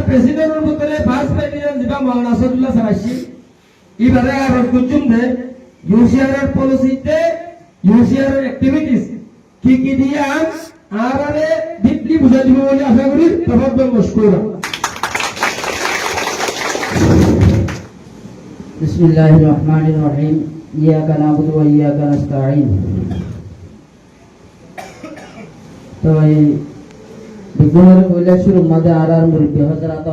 প্রেসিডেন্টের ভিতরে first president যেটা মৌলানা আসাদুল্লাহ সারাশি এবারে আর কুচুম দে ইউসিআর এর পলিসিতে ইউসিআর এর অ্যাক্টিভিটিস কি দিয়ে আরে ডিপলি বুঝাই দিব বলে আশা করি তফাদ্দল মশকুরা বিসমিল্লাহির রহমানির রহিম ইয়াকা নাবুদু ওয়া ইয়াকা নাস্তাঈন তো এই বিগমর কইলা শুরু মাঝে আর মুরিদ হযরত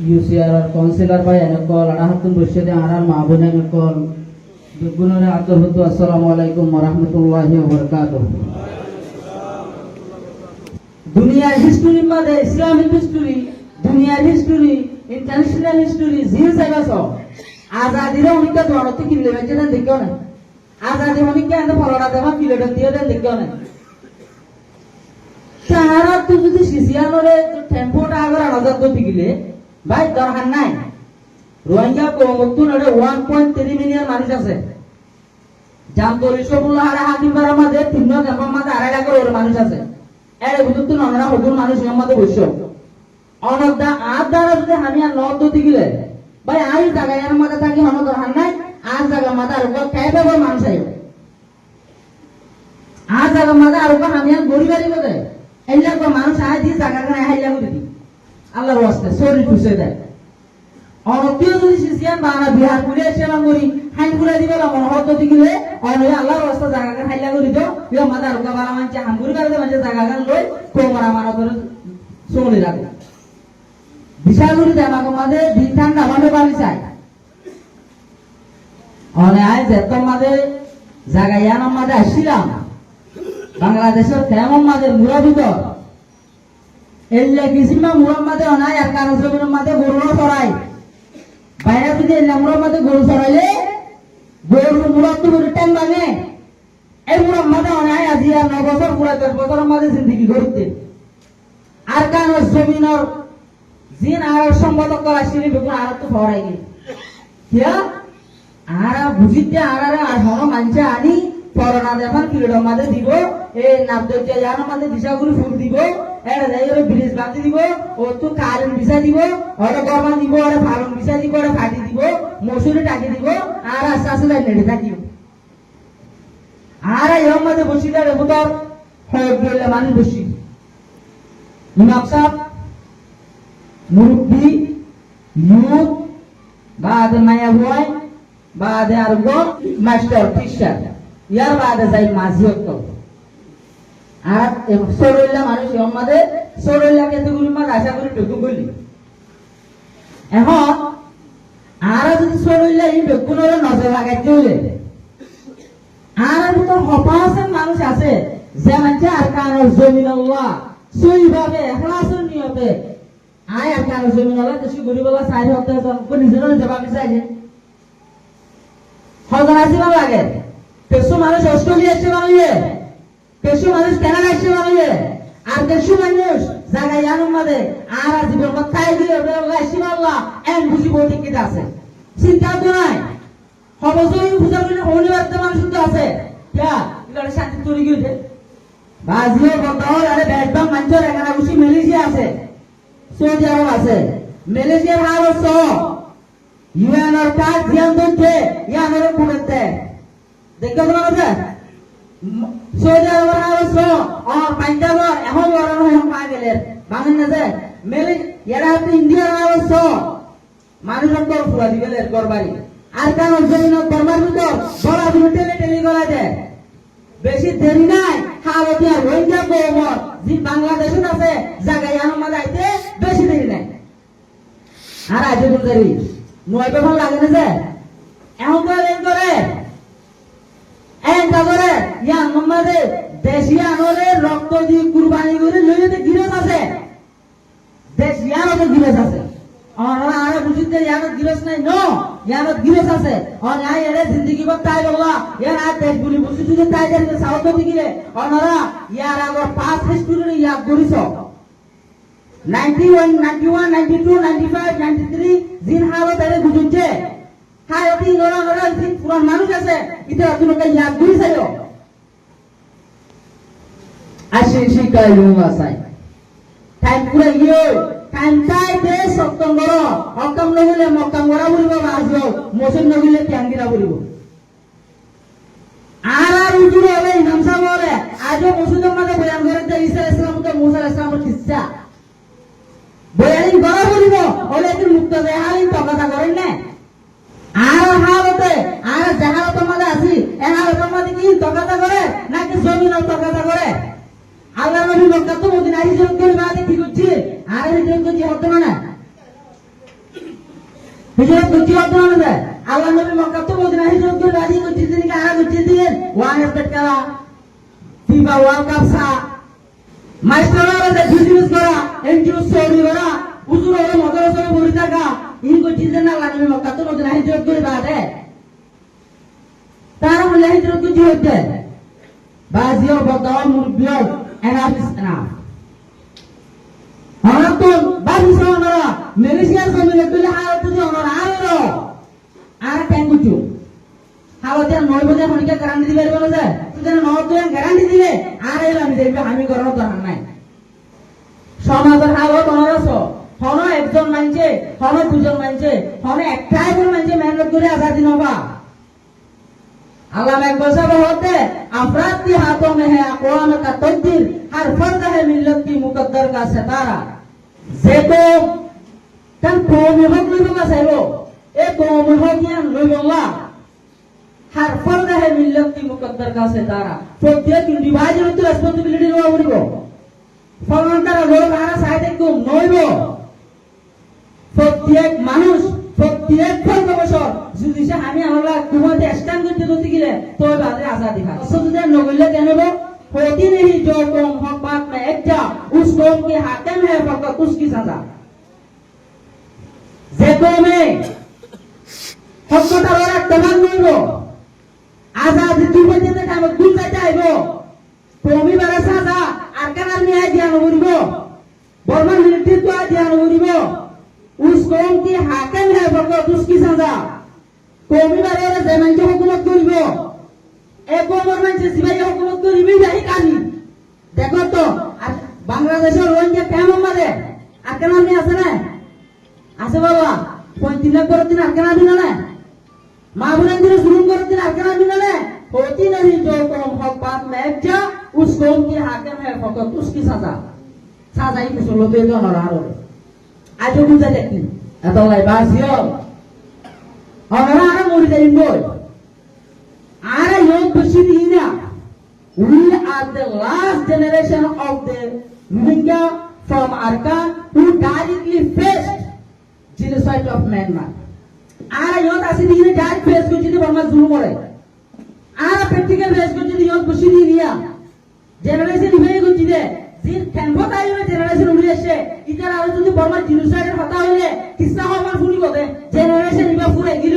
ইউসিআর কাউন্সিলর ভাই এনেকল আড়াহাতুন বসেদে আর মাহবুনা এনেকল বিগমরে আতরহতু আসসালামু আলাইকুম ওয়া রাহমাতুল্লাহি ওয়া বারাকাতুহু দুনিয়ার হিস্টরি মাঝে ইসলামিক হিস্টরি দুনিয়ার হিস্টরি ইন্টারন্যাশনাল হিস্টরি জিও জায়গাছ আজাদির অনেকটা জড়তে কিনলে বেঁচে দেন দেখো না আজাদি অনেকটা এত ফলটা দেওয়া কিলোটা দিয়ে দেন দেখো না তাহারা তুই যদি সিসিয়ানোরে টেম্পোটা আগর আলাদা করতে গেলে ভাই দরকার নাই রোহিঙ্গা কমতুন ওরে 1.3 মিলিয়ন মানুষ আছে জামতলি সবুল্লাহ আরে হাকিমবার আমাদের তিন জামার মাঝে 2.5 লাখ ওর মানুষ আছে এর বুঝুন তো নরা হদুর মানুষ আমাদের বসে অনদা আদারা যদি আমি আর নদ দিতে গেলে ভাই আই জায়গায় এর মধ্যে থাকি হন দরকার নাই আর জায়গা মাথা আর উপর খাইবে বড় মানুষ আই আর জায়গা মাথা আর উপর আমি আর গরিবারি বলে এইলা কো মানুষ আই দি জায়গা করে হাইলা করে দি আল্লাহর ওয়াস্তে সরি টুসে দেয় অনতীয় যদি সিসিয়ান বাংলা বিহার করে এসে বাঙ্গরি হাইন করে দিবে না মন হত দিতে গেলে অনয় আল্লাহর ওয়াস্তে জায়গা করে হাইলা করে দিও ইয়া মাথা আর উপর বালা মানছে হামগুরি করে মানছে জায়গা করে লই কোমরা মানা করে সোলে রাখে বিশালুরি দেমাগ মাঝে দিন ঠান্ডা ভাবে পানি চাই অনে আয় যেত মাঝে জাগাইয়ান মাঝে আসছিলাম বাংলাদেশের কেমন মাঝে মুরাবিত এল্লা কিসিমা মুরাম মাঝে অনায় আর কারো জমির মাঝে গরু চড়াই বাইরে যদি এল্লা মুরাম মাঝে গরু চড়াইলে গরুর মুরাব তো গরু টাইম ভাঙে এই মুরাম মাঝে অনায় আজি আর 9 বছর পুরা 10 বছরের মাঝে জিন্দগি করতে আর কারো জমিনের জিন আর সম্মত করা শিরি বেগুন আর তো ভরাই গেল কিয়া আর বুঝিতে আর হন মানছে আনি করোনা দেখান কিলোর মাঝে দিব এই নাবদে জান মাঝে দিশাগুলি ফুল দিব এটা যাই ওই ব্রিজ বাঁধি দিব ও তো কারেন্ট বিছা দিব ওটা গরমান দিব ওটা ফার্ম বিছা দিব ওটা ফাটি দিব মসুরি টাকি দিব আর আস্তে আস্তে নেড়ে থাকিব আর এর মাঝে বসি দেয় রেবুতর হয় বললে মানুষ বসি ইমাম সাহেব মুরব্বী ইউথ বাদে মায়া বয় বাদে আর গো মাস্টার টিচার ইয়ার বাদে যাই মাঝিয়ত আর সরইলা মানুষ আমাদের সরইলা কেতগুলি মাঝে আশা করি ঢুকু বলি এখন আর যদি সরইলা এই বেগুনের নজর লাগাইতে হইলে আর তো হপাসের মানুষ আছে যে মানছে আর কারণ জমিন আল্লাহ সইভাবে এখলাসের নিয়তে আয় আর কারো জমিন হলে দেশি গরিবলা চাই হতে কোন নিজের জবাব চাইছে হজন আসিবা লাগে পেশু মানুষ অস্ট্রেলিয়া এসে বানিয়ে পেশু মানুষ কানাডা এসে বানিয়ে আর দেশু মানুষ জায়গায় জানুন মাঝে আর জীবন তাই দিলে আসিবা আল্লাহ এন বুঝি বৌটি কেটে আছে চিন্তা তো নাই হবজই বুঝা বলে অনিবার্য মানুষ তো আছে ক্যা এগুলো শান্তি তৈরি গিয়েছে বাজিও বন্ধ আরে ব্যাটবাম মাঞ্চর এখানে বুঝি মালয়েশিয়া আছে সৌদি আরব আছে মালয়েশিয়ার হার হচ্ছে ইউএনআর কাজ জিয়ান দইতে ইয়ানের কোনেতে দেখতে পাচ্ছেন সৌদি আরবের হার হচ্ছে আর পাঞ্জাবের এখন লড়ানো হয় পা গেলে বাঙালি না যে এরা হচ্ছে ইন্ডিয়ার হার হচ্ছে মানুষের তোর ফুলা দিবেলে করবারি আর কারণ জমিন করবার ভিতর বড় দিন টেলে টেলি করা যায় বেশি দেরি নাই হালতিয়া রোহিঙ্গা গোমর যে বাংলাদেশে আছে জায়গায় আমার যাইতে বেশি দেরি নাই আর আজে বুঝারি নয় পেপার লাগে না যে এখন করে ইয়া আমাদের দেশিয়া আনলে রক্ত দিয়ে কুরবানি করে লইতে গিরস আছে দেশিয়া আমাদের গিরস আছে আর বুঝিতে ইয়ার গিরস নাই নো ইয়ার গিরস আছে আর আই এর জিন্দগি বত তাই বলা ইয়ার আর দেশ গুলি বুঝি যদি তাই জানি সাউথ দিকে অনরা ইয়ার আগর পাঁচ হিস্টরি ইয়া করিস 91 91 92 95 93 জিন হালত এর বুঝুছে হাই অতি নরা জিন পুরান মানুষ আছে ইতে তুমি ইয়া করিছায়ো আসি শিকাই লুমা সাই টাইম পুরা গিয়ে টাইম চাইতে সপ্তম বড় অকাম নগিলে মক্কাম গড়া বলিব বাজিও মসজিদ নগিলে ট্যাঙ্গিরা বলিব আর উজুর হলে ইমাম সাহেব বলে আজও মসজিদের মাঝে বয়ান করে যে ঈসা ইসলাম তো মুসা ইসলামের কিচ্ছা বয়ান করা বলিব হলে একটু মুক্ত দেয় হালিন তকাতা করেন না আর হালতে আর জাহালতের মাঝে আছি এ হালতের মাঝে কি তকাতা করে নাকি জমিনও তকাতা করে আল্লাহ নবী মক্কা তো মদিনা হিজরত করে বাদে কি করছি আর হিজরত করছি হতো না হিজরত করছি হতো না আল্লাহ নবী মক্কা তো মদিনা হিজরত করে বাদে করছি তিনি কারা করছি দিলেন ওয়ান এর পেটকারা ফিফা ওয়ার্ল্ড কাপ সা মাস্টাররা যে বিজনেস করা এনজিও সৌদি করা উজুর হলে মদরসায় বসে থাকা ইন করছি যে না আল্লাহ নবী মক্কা তো মদিনা হিজরত করে বাদে তারা বলে হিজরত করছি হতে বাজিও বদাও মুরবিও enough is enough. Hanatun bagi saudara Malaysia sambil pilih hal itu orang aro, ara tenggucu. Hal itu yang noy bodoh mereka garanti di bawah mana? Itu yang noy itu yang garanti di bawah. Ara yang lebih dari kami korang tu orang lain. Sama terhal itu orang so. Hono ekjon manje, hono tujuan manje, hono ektai pun manje mehnat kuri azadi nova. अल्लाह में कैसा होते अफराद के हाथों में है अक़वाम का तकदीर हर फर्द है मिल्लत की मुकद्दर का सितारा जेको kan कौम हक लोगों का सहलो एक कौम हक या लोगों हर फर्द है मिल्लत की मुकद्दर का सितारा तो dia individual itu responsibility lo beribo ফলন্তরা লোক হারা সাইডে কম নইবো প্রত্যেক মানুষ প্রত্যেক বছর যদি সে আমি আমরা তোমাদের স্ট্যান্ড করতে করতে গেলে তো বাদে আজাদি হয় যদি নগলে জানব होती नहीं जो कौम हक बात में एक जा उस कौम के हाकिम है फकत उसकी सजा जे कौमे हक कटारा तमाम नइबो आजादी तुमे जेते काम गुल जाइबो कौमी बारा सजा আর কেন আমি আই দিয়া নবরিবো বর্মান নেতৃত্ব আই দিয়া নবরিবো उस कौम की हाकिम है फकत उसकी सजा कौमी बारे जमान के हुकूमत करिबो एक कौमर मानছে সিবাই হুকুমত করিবি যাই কানি দেখো তো আর বাংলাদেশের রোহিঙ্গা কেমন মারে আর কেন আমি আছে না আছে বাবা 35 করে দিন আর কেন দিন না মা বোনের দিন জুলুম করে দিন আর কেন দিন না होती नहीं जो कौम हक बात में एक जा उस कौम की हाकिम है फकत उसकी सजा সাজাই মুসলতে জনরা আর আজও বুঝা দেখি এতলাই বাসিও আমরা আর মরি যাই বল আর young বসিদিনা we are the last generation of the Rohingya from Arakan who directly faced genocide of Myanmar আর ইয়ং আসিদিনা ডাইরেক্ট ফেস করছি বর্মা জুলুম করে আর প্র্যাকটিক্যাল ফেস করছি ইয়ং বসিদিনা জেনারেশন হয়ে গেছে যে জিন কেনবা তাইলে জেনারেশন উড়ে এসে ইতার আর যদি বর্মা জিনোসাইডের কথা হইলে কিসা হবার শুনি বলে জেনারেশন ইবা পুরো গিল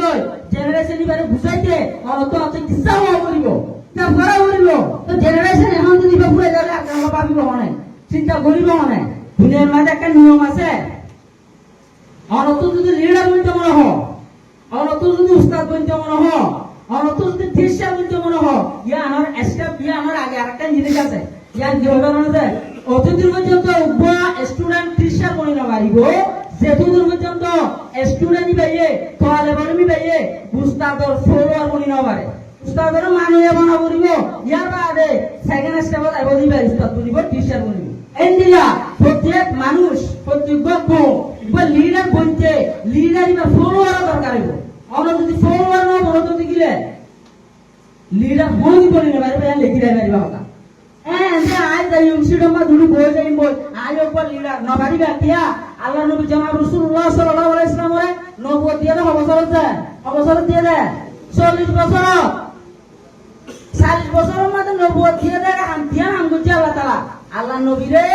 জেনারেশন ইবারে বুঝাইতে অত অত কিসা হওয়া বলিব তা বড় বলিব তো জেনারেশন এখন যদি ইবা পুরো গেলে আমরা পাবিব না চিন্তা করিব না দুনিয়ার মাঝে একটা নিয়ম আছে অনত যদি লিডার বলতে মনে হয় অনত যদি উস্তাদ বলতে মনে হয় অনত যদি টিচার বলতে মনে হয় ইয়া আমার স্টেপ ইয়া আমার আগে আরেকটা জিনিস আছে ইয়ার কি হবে না যে অতদূর পর্যন্ত স্টুডেন্ট টিচার বনি না পারিব যেতদূর পর্যন্ত স্টুডেন্ট বাইয়ে তোয়ালে বলমি বাইয়ে উস্তাদর ফলোয়ার বনি না পারে উস্তাদর মানিয়ে বানা বলিব ইয়ার বাদে সেকেন্ড স্টেপত আইব দিবা উস্তাদ বনিব টিচার বনিব এন্ডিলা প্রত্যেক মানুষ প্রত্যেক লিডার বনতে লিডার ইবা ফলোয়ার দরকার হইব আমরা যদি ফলোয়ার না বলতে দিলে লিডার বনি বনি না পারিব এর লেখি রাইবা কথা আজ যাই ইউনিভার্সিটির দুটো বই যাই বই আজ উপর লিডার নবারি বাকিয়া আল্লাহ নবী জনাব রাসূলুল্লাহ সাল্লাল্লাহু আলাইহি ওয়াসাল্লাম এর নবুয়ত দিয়ে অবসর দিয়ে দেয় 40 বছর 40 বছরের মধ্যে নবুয়ত দিয়ে দেয় হামতিয়া হাম করছে আল্লাহ তাআলা আল্লাহ নবীরে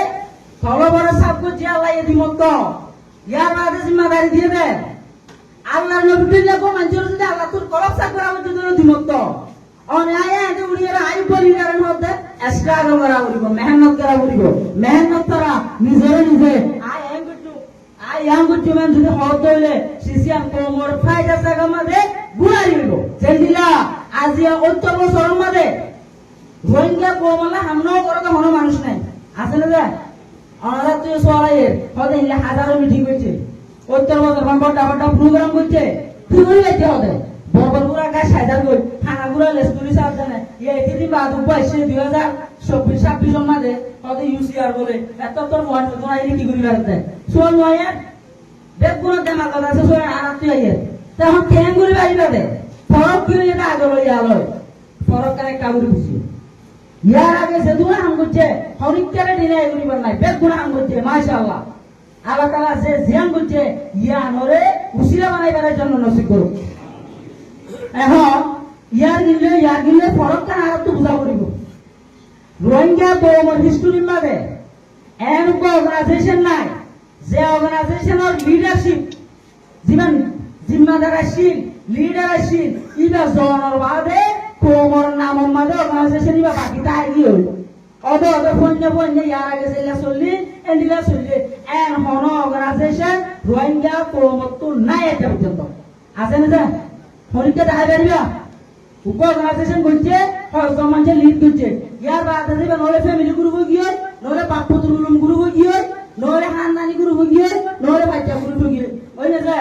তলবর সাব করছে আল্লাহ এদিমত ইয়া বাদে জিম্মাদারি দিয়ে দেয় আল্লাহ নবী লাগো মানুষের যদি আল্লাহ তোর কলব সাব করা হচ্ছে তোর দিমত অন্যায় আছে উড়িয়ে আই পরিবারের মধ্যে স্ট্রাগল করা বলিব মেহনত করা বলিব মেহনত করা নিজের নিজে আই এম গুড ম্যান যদি হত হইলে সিসিয়াম কোমর ফাইটা জায়গা মাঝে গুড়াই হইব জেন্দিলা আজিয়া উত্তর বছরের মাঝে রোহিঙ্গা কোমলা হামনাও করতে হনো মানুষ নাই আছে না যায় ওনারা তুই সরাইয়ে হতে ইলে হাজারো মিটিং করছে উত্তর বছর বড়টা বড়টা প্রোগ্রাম করছে কি করে যাইতে হবে বরবরপুরা গাছ সাইদার গই থানাগুড়া লেসপুরি সাহেব জানে এই দিন বাদ বয়সে 2026 মাঝে হতে ইউসিআর বলে এত তোর মন তোরা এই কি করি বেড়াতে সোল নয়ের বেগুন দেমা কথা আছে সোল আর তুই আইয়ে তখন কেন করি বাড়িতে ফরক করে এটা আগে লই আলো ফরক কানে কাবুরি বুঝি ইয়ার আগে সে দুনা হাম করছে হরিকারে দিনে এগুলি বানাই বেগুন হাম করছে মাশাআল্লাহ আল্লাহ তাআলা যে জিয়ান করছে ইয়া নরে উসিলা বানাইবার জন্য নসিব করুক এখন ইয়ার গিলে ফরক কানে আর তো বুঝা করিব রোহিঙ্গা বৌমর হিস্টোরির মাঝে এন অর্গানাইজেশন নাই যে অর্গানাইজেশনের লিডারশিপ যিমান জিম্মাদার আসিল লিডার আসিল ইবা জনের বাদে কোমর নামর মাঝে অর্গানাইজেশন ইবা বাকি তাই কি হইল অদ ফন্য ইয়ার আগে সেলা চললি এন্ডিলা চললি এন হন অর্গানাইজেশন রোহিঙ্গা কোমর তো নাই এটা পর্যন্ত আছে না যা হরিকা দেখা পারিবা উপ অর্গানাইজেশন করছে হয়তো মানুষের লিড করছে ইয়ার বাদে দিবে নলে ফ্যামিলি গ্রুপ গিয়ে নলে পাপুতুর গ্রুপ গিয়ে নলে খানদানি গ্রুপ গিয়ে নলে বাচ্চা গ্রুপ গিয়ে ওই না যা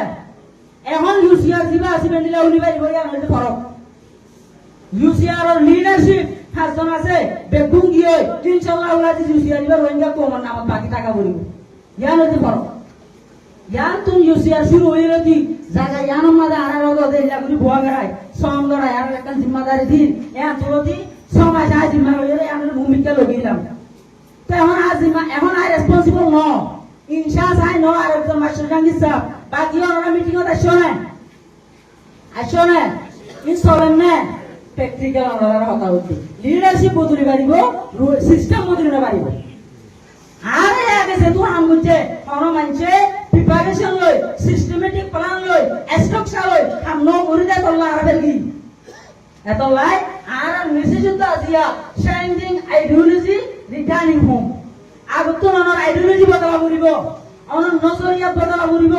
এখন ইউসিআর দিবা আসিবে নিলা উনি বাড়ি বইয়া নলে ফরক ইউসিআর এর লিডারশিপ হাজন আছে বেগুন গিয়ে ইনশাআল্লাহ আল্লাহ জি ইউসিআর দিবা রোহিঙ্গা কোমর নাম বাকি টাকা বলিব ইয়া নলে ফরক ইয়ান তুম ইউসিআর শুরু হইলো দি জায়গা ইয়ান মাদা আরার ওদো দে লাগি বুয়া গড়াই সম গড়াই আর একটা জিম্মাদারি দিন এ তুলতি সমাজ আজ জিম্মা হইলে আমরা ভূমিকা লগিলাম তো এখন আর রেসপন্সিবল ন ইনশাআল্লাহ সাই ন আর একজন মাস্টার জাঙ্গি সাহেব বাকি ওরা মিটিং এ আসো না ইনস্টলমেন্ট না প্র্যাকটিক্যাল ওরা কথা হচ্ছে লিডারশিপ বদলি পারিব সিস্টেম বদলি না পারিব আরে আগে যে তো আম হচ্ছে কোন মানছে প্রিপারেশন লই সিস্টেমেটিক প্ল্যান লই স্ট্রাকচার লই আম ন করি দে তোলা আর বেলগি এত লাই আর মেসেজ তো আজিয়া চেঞ্জিং আইডিওলজি রিটার্নিং হোম আগত ননৰ আইডিওলজি বদলা করিব অনন নজরিয়া বদলা করিব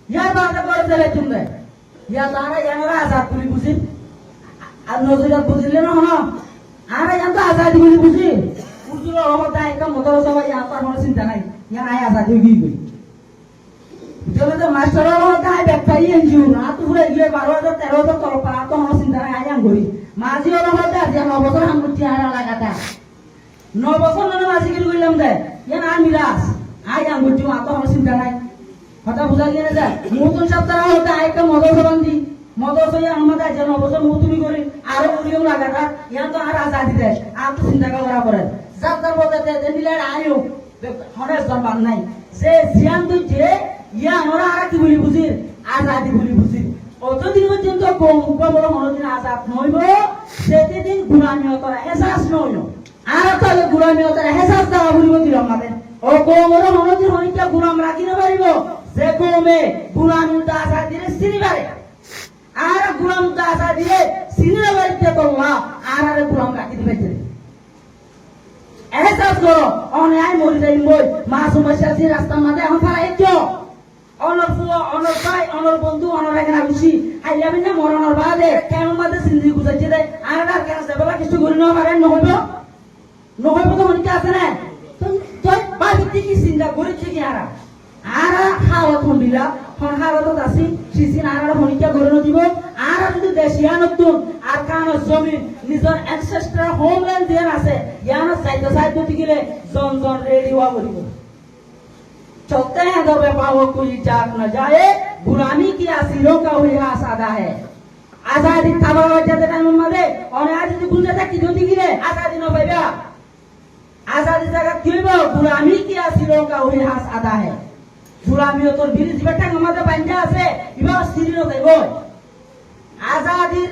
ইয়ার বাদে করে দেলে তুমি ইয়া তারা ইয়ারা আজাদ করি বুঝি আর নজরিয়া বুঝিলে না হন আর ইয়ান তো আজাদ করি বুঝি উজুর রহমত একটা মদর সবাই ইয়া তার কোনো চিন্তা নাই ইয়া আই আজাদ হই গই জলে তো মাস্টার রহমত আই ব্যাখ্যাই এনজিও না তো পুরো ইয়ে 12000 13000 তল পা তো কোনো চিন্তা নাই আই আম করি মাঝি রহমত আজি 9 বছর আম করতে আর লাগাটা 9 বছর না মাঝি কি কইলাম দে ইয়া না মিরাস আই আম করতে আ তো কোনো চিন্তা নাই কথা বুঝা গিয়ে না নতুন সপ্তাহ হতে আরেকটা মদরসা বান্ধি মদরসা আমাদের যেন অবসর মুতুমি করি আরো উড়িও লাগাটা ইয়া তো আর আজাদি দেয় আর তো চিন্তা করা করে যাত্রার বলতে দিলে আয়ো হরে জমান নাই যে জিয়ান তো যে ইয়া আমরা আর কি বলি বুঝি আজাদি বলি বুঝি অতদিন পর্যন্ত বড় মনোদিন আজাদ নইব সেদিন গুলামিয়তরা এহসাস নইল আর তাহলে গুলামিয়তরা এহসাস দেওয়া বলিব দিল আমাদের ও কোমর মনোদিন হইতা গুলাম রাখি না পারিব যে কমে গুলামি দাসা দিলে সিনিবারে আর গুলাম দাসা দিলে সিনিবারে তোলা আর গুলাম রাখি দিবে এহসাস করো অন্যায় মরি যাই মই মাসুম বসাছি রাস্তার মাঝে এখন ফারাইছ অনর ফুয়া অনর ভাই অনর বন্ধু অনর এখানে খুশি আইলাবি না মরণর বাদে কেন মাঝে সিন্ধি গুজাইছে দে আর আর কেন সেবেলা কিছু করি না পারে নহইব নহইব তো মনে আছে না তুই বাবিতে কি চিন্তা করেছে কি আর হাওয়া থন্ডিলা হাওয়া তো আসি সিসিন আর হনিকা গরণ দিব আর যদি দেশিয়া নতুন আর কান জমি নিজের অ্যানসেস্টর হোমল্যান্ড যেন আছে ইয়ান সাইড গেলে জন রেডি হওয়া করিব चलते हैं दबे पाओ कोई जाग न जाए गुलामी की आसिरों का हुई आसादा है आजादी तब वजह टाइम में और आज যদি গুলজাতা কি যদি গিরে आजादी न पाइबा आजादी जगह কিবা गुलामी की आसिरों का हुई आसादा है गुलामी তোর বিরিজ বেটা আমাদের বাঞ্জা আছে ইবা সিরিনো দেব আজাদির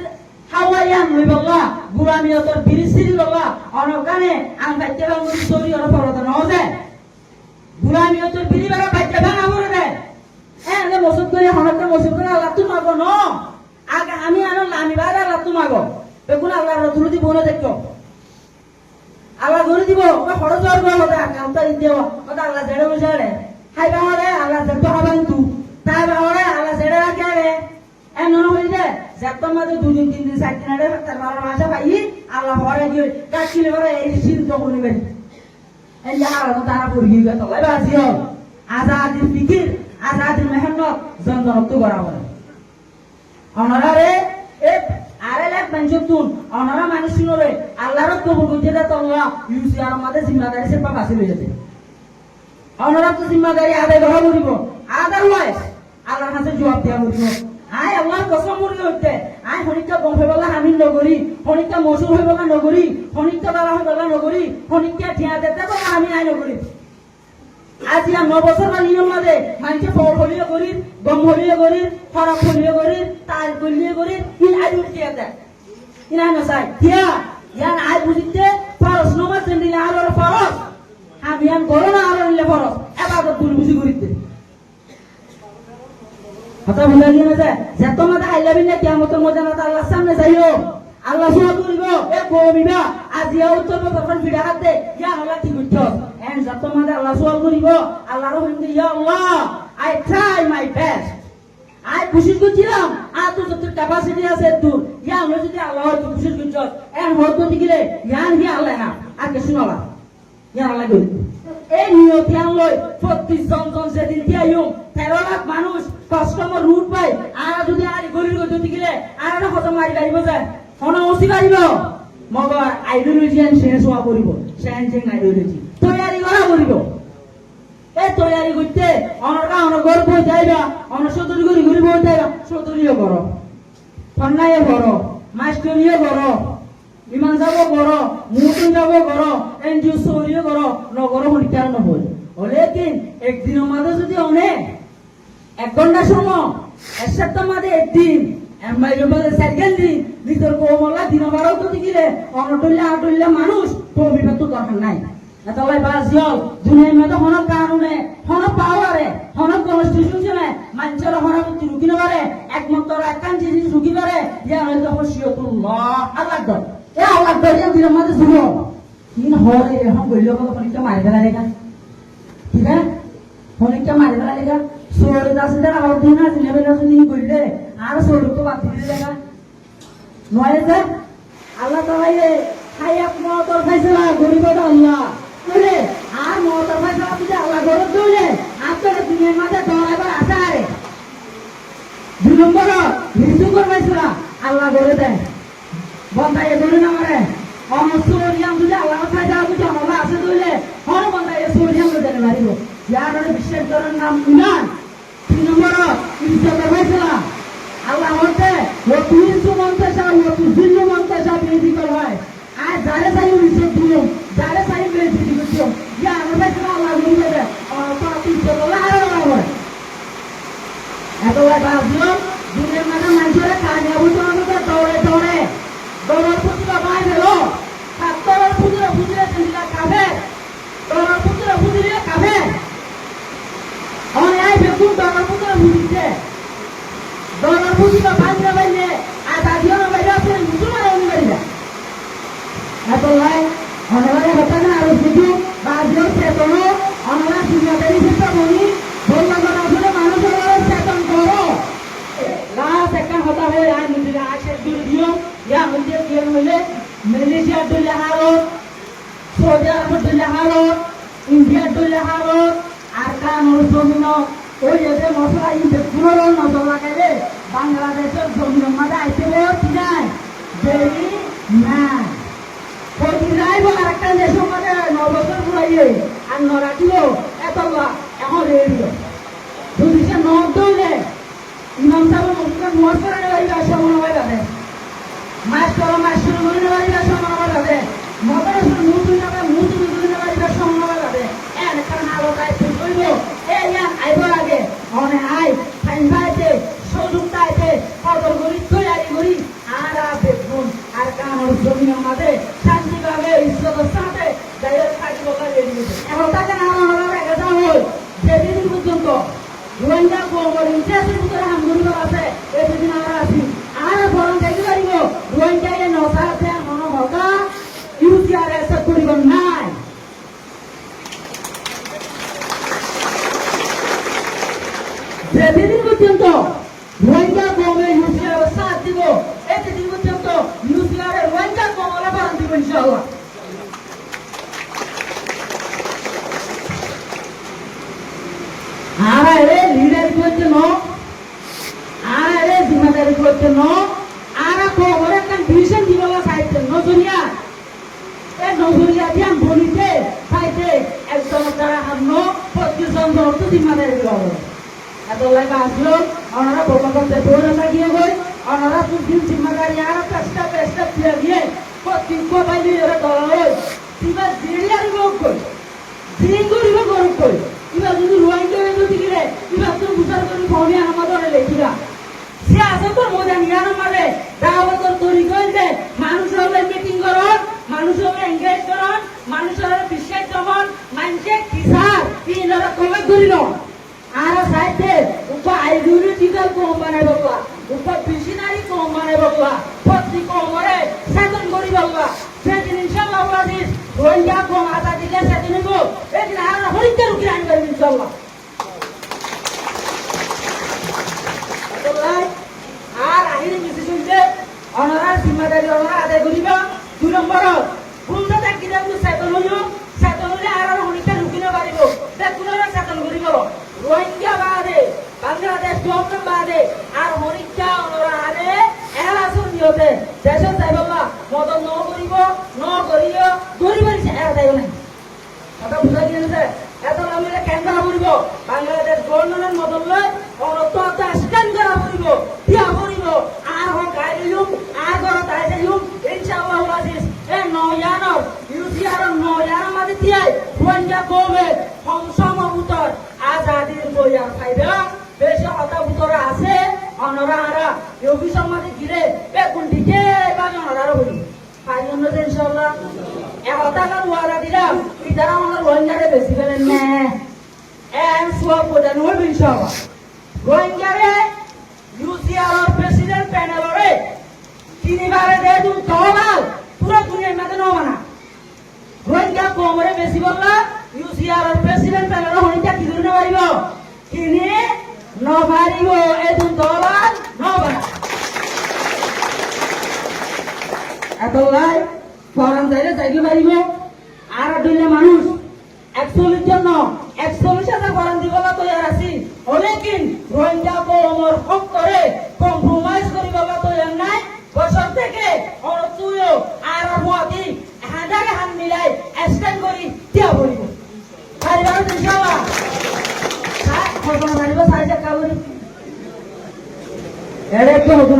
হাওয়ায়ান হইবলা গুলামি তোর বিরিজ সিরি লগা অনকানে আম বাইতে বাঙ্গুরি সরি ওর পরদ ন যায় গুলামি তোর বিরি বারা বাইতে ভাঙা মরে দেয় হ্যাঁ এ মসুদ করে হনতে মসুদ করে আল্লাহ তুমি মাগো ন আগে আমি আনো লামি বারা আল্লাহ তুমি মাগো বেগুন আল্লাহ রতুল দিব না দেখো আল্লাহ ধরে দিব ওকে খরচ আর বলো দে কামটা দিও কথা আল্লাহ জেড়ে বসে হাই বাহরে আল্লাহ জেড়ে হবান তু তাই বাহরে আল্লাহ জেড়ে রাখে রে এ নন হই দে যেত মাঝে 2 দিন 3 দিন 7 দিন আরে তার বাবার ভাষা পাই আল্লাহ হরে গিয়ে কাটিলে বড় এই সিন তো বলিবে এই হারানো তারা পড়ি গিয়ে তলাই বাজিও আজাদির ফিকির আজাদির মেহনত জনজনত্ব করা বলে অনারে এ আরে লাখ মানুষতুন অনারা মানুষ শুনরে আল্লাহর কবুল করতে দে তল্লা ইউসিআর মধ্যে জিম্মাদারি সে পাপ হাসিল হয়েছে অনারা তো জিম্মাদারি আদায় করা বলিব আদারওয়াইজ আল্লাহর কাছে জবাব দেওয়া বলিব আয় আল্লাহর কসম করে হইতে আয় হনিকা গম হয়ে বলা আমি নগরী হনিকা মসুর হয়ে বলা নগরী হনিকা বালা হয়ে বলা নগরী হনিকা ঠিয়া দিতে বলা আমি আয় নগরী আজ ইয়া 9 বছর বা নিয়ম মাঝে মানুষে ফল হলিয়ে করি গম হলিয়ে করি খরাব হলিয়ে করি তাল গলিয়ে করি ইন আই উঠিয়ে দেয় ইনা নসাই দিয়া ইয়ান আই বুঝিতে ফরজ নমাজ দিলে আলোর ফরজ আমি আন করো না আলোর নিলে ফরজ এবাদত ভুল বুঝি করিতে কথা বলে নিয়ে না যায় যে তোমাদের আইলাবি না কিয়ামতের মধ্যে না আল্লাহর সামনে যাইও আল্লাহ সুবহানাহু করিব এ কবিবা আজিয়া উত্তর তখন ভিড়া হাতে ইয়া হলা কি বুঝছো এন্ড যে তোমাদের আল্লাহ সুবহানাহু করিব আল্লাহর হুকুম ইয়া আল্লাহ I try my best I কোশিশ করছিলাম আর তো যত ক্যাপাসিটি আছে তোর ইয়া হলো যদি আল্লাহ তো কোশিশ করছো এন্ড হতো দিলে ইয়ান হি আল্লাহ না আর কিছু না ইয়া আল্লাহ করি এই নিয়তি আনলই 35 জন যেদিন দিয়াইম 13 লাখ মানুষ কাস্টমার রুট পাই আর যদি আর গরির গতি দিলে আর না হত মারি গাইব যায় কোন ওসি গাইব মগর আইডিওলজিয়ান শেষ হওয়া করিব সেন্সিং আইডিওলজি তৈরি করা করিব এই তৈরি করতে অনকা অনগর বই যাইবা অনসদরি গরি গরি বই যাইবা সদরিও করো ফন্নায়ে করো মাস্টরিও করো বিমান যাব করো মুতুন যাব করো এনজিও সরিও করো নগর হরিকার নহল লেকিন একদিনের মাঝে যদি অনেক 1 ঘন্টা সময় এক সপ্তাহ মাঝে একদিন এমআইয়ের মাঝে সেকেন্ড দিন ভিতর কোমলা দিন বারো তো দিলে অনটল্লা মানুষ তো বিপদ তো দরকার নাই এতলাই বাজিয়াল দুনিয়ার মধ্যে হন কারণে হন পাওয়ারে হন কনস্টিটিউশনে মানুষের হন রুকিনে পারে একমাত্র একখান জিনিস রুকি পারে যে হয়তো হশিয়তুল্লাহ আল্লাহ এ আল্লাহ দরিয়া দিনের মাঝে জুড়ো কিন হরে এখন গইল কত পরীক্ষা মারি ফেলা লেখা ঠিক আছে পরীক্ষা মারি ফেলা লেখা সোর দাস দেন আমার দিন আছে নেবে না যদি গইলে আর সোর তো বাদ দিলে লেখা নয় যে আল্লাহ তাআলা হায়াত মওতর ফাইসলা গরিব আল্লাহ বলে আর মওতর ফাইসলা যদি আল্লাহ গরব দিলে আপনার দুনিয়ার মাঝে দরাইবার আছে আরে 2 নম্বর রিজু করবাইছলা আল্লাহ গরে দেয় বন্দায় ধরে না মারে অনসুরিয়াম যদি আল্লাহ ফায়দা বুঝে আল্লাহ আছে দিলে হর বন্দায় সুরিয়াম ধরে মারিব যার বিশেষ ধরনের নাম ইমান 3 নম্বর ইজ্জত করবাইছলা আল্লাহ হতে ও তুইসু মন্তাসা ও তুজিল্লু মন্তাসা বেদিকল হয় আর যারে চাই ইজ্জত দিও যারে চাই বেদি দিও ইয়া আমরা আল্লাহ দিয়ে দেবে আর তো ইজ্জত আল্লাহ আর হয় এত বাজিও দুনিয়ার মধ্যে মানুষের কানিয়া বুঝতে আমাদের দৌড়ে দৌড়ে দৌড়ার পুত্র ভাই বেরো দৌড়ার পুত্র দিলা কাবে দৌড়ার পুত্র দিলে কাবে অনেক বেকুন দৌড়ার পুত্র বুঝিছে দৌড়ার পুত্র বাঁধলে বাইলে আর দাদিও না বাইরে আছে মুসলমান অন্য বাইরে এত লাই অনেকে হতে না আর শুধু বাজিও চেতন অনেক সুবিধাদারি চেষ্টা করি বললাম আসলে মানুষের চেতন করো লাস্ট একটা হতা হয়ে আর নিজের আশের দূরে দিও ইয়া মধ্যে কি হইলে মালয়েশিয়া দলে হারত সৌদি আরব দলে হারত ইন্ডিয়া দলে হারত আর কানুর জমিন ওই যে মশলা ইন্দে পুরো নজর লাগাইলে বাংলাদেশের জমিন মাঝে আইতে বলছি নাই দেরি না প্রতি যাইব আর একটা দেশের মাঝে 9 বছর পুরাইয়ে আর নরাটিও এত এখন রেডিও যদি সে নব দইলে ইমাম সাহেব মুখে মোয়াজ করে নেওয়াই ব্যবসা মনে হয় যাবে মাস্টার মনে নেওয়াই ব্যবসা মনে হয় যাবে মদরসের মুতুই নেওয়াই ব্যবসা মনে হয় যাবে এর কারণ আলো দায়িত্ব করব এই আইব আগে মনে আই ফাইন ভাইতে সুযোগ তাইতে কদর করি তৈরি করি আর বেগুন আর কামর জমিনের মাঝে শান্তিভাবে ইজ্জতের সাথে দায়িত্ব কাটিব রেডি এখন তাকে না রেখে দেওয়া হয় যেদিন পর্যন্ত রোহিঙ্গা গোবর ইতিহাসের ভিতরে হামদুলিল্লাহ আছে এতদিন আমরা আছি আর বরং দেখতে পারিব রোহিঙ্গা এ নসাতে মনে হকা ইউসিআর এসে করিব নাই যেদিন পর্যন্ত রোহিঙ্গা গোবর ইউসিআর সাথ দিব এতদিন পর্যন্ত ইউসিআর রোহিঙ্গা গোবর বাড়ান দিব ইনশাআল্লাহ আরে লিডার করছে ন আরে জিম্মেদারি করছে ন আর খবর একটা ডিভিশন দিবলা সাইতে নজরিয়া এ নজরিয়া দিয়ান বলিতে সাইতে একজন তারা হামন 25 জন ধরত জিম্মেদারি দিবলা এত লাগা আসলো ওনারা বকতে দৌড়ে লাগিয়ে গই ওনারা পুরো জিম্মেদারি আর পেস্টা দিয়ে প্রতি কো বাইরে ওরা দলাল দিবা দিলিয়ারি লোক কই দিগুরিব গরু কই ইবা যদি রোয়াইতে যদি গিরে ইবা তো বুঝার করে ফোনে আমাদের লেখিরা সে আছে তো মজা নিয়ানো মারে দাওয়াতর তৈরি কইতে মানুষের মিটিং করন মানুষের এনগেজ করন মানুষের বিশ্বাস করন মানুষে কিসার ইনরা কবে করিল আর সাইতে উপা আইডুরি টিকাল কম বানাই বাবা উপা বিশিনারি কম বানাই বাবা প্রতি কমরে সেতন করি বাবা সেদিন ইনশাআল্লাহ আজিজ রোহিঙ্গা কম আদা দিলে সেদিন গো এদিন আর হরিতে রুকি আনবে ইনশাআল্লাহ আর আহিরে মিছে শুনতে অনারার জিম্মেদারি অনারা আদায় করিবা 2 নম্বর কোনটা থাকি দেব সেতন হইলে আর হরিতে রুকি না পারিব দেখুনরা সেতন করিব রোহিঙ্গা বাদে বাংলাদেশ গভর্নমেন্ট বাদে আর হরিঙ্গা ওরা আরে এলাসন দিওতে দেশ যাই বাবা মদন ন করিও গরিবের এরা যাইব না কথা বুঝা গিয়েছে এত নামে কেন্দ্র করিব বাংলাদেশ গভর্নমেন্ট মদন লয় অনত স্ট্যান্ড করা করিব দিয়া করিব আর হ গাইলুম আর গর তাই যাইলুম ইনশাআল্লাহ আজিজ এ নয়ানর ইউসিআর নয়ান মাঝে দিয়াই রোহিঙ্গা কমে সমসম উত্তর আজাদির বইয়া খাইবে বেশি হতা উত্তর আছে অনরা ইউপি সমাজে গিরে বেগুন দিকে বা অনরা বলি পাইজন্য ইনশাআল্লাহ এ হতা না ওয়ারা দিলাম ইদারা আমার রোহিঙ্গারে বেশি ফেলেন না এম সোয়া প্রধান হইবে ইনশাআল্লাহ রোহিঙ্গারে ইউসিআর প্রেসিডেন্ট প্যানেলরে তিনবারে দে দু তহবাল পুরো দুনিয়ার মধ্যে নমানা রোহিঙ্গা কমরে বেশি বললা ইউসিআর প্রেসিডেন্ট প্যানেল হইতা কি ধরে পারিব কিনে ন পারিব এদু তহবাল নবানা এত লাই ফরান যাইলে যাইতে পারিব আর দুনিয়া মানুষ 41 জন 41,000 ফরান দিবলা তৈয়ার আছি অনেকদিন রোহিঙ্গা কমর হক করে কম্প্রোমাইজ করিবলা তৈয়ার নাই বছর থেকে তুইও আর মোদি হাজারে হাত মিলাই স্ট্যান্ড করি দিয়া বলিব পারিবার ইনশাআল্লাহ পারিব সাইজে কাবরি এরে তো নতুন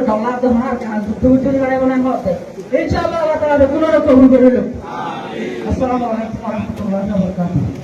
ডলার তো মার কান দুই দুই করে বলেন মতে ইনশাআল্লাহ আল্লাহ তাআলা কোন রকম করিল আমিন আসসালামু আলাইকুম ওয়া রাহমাতুল্লাহি ওয়া বারাকাতুহু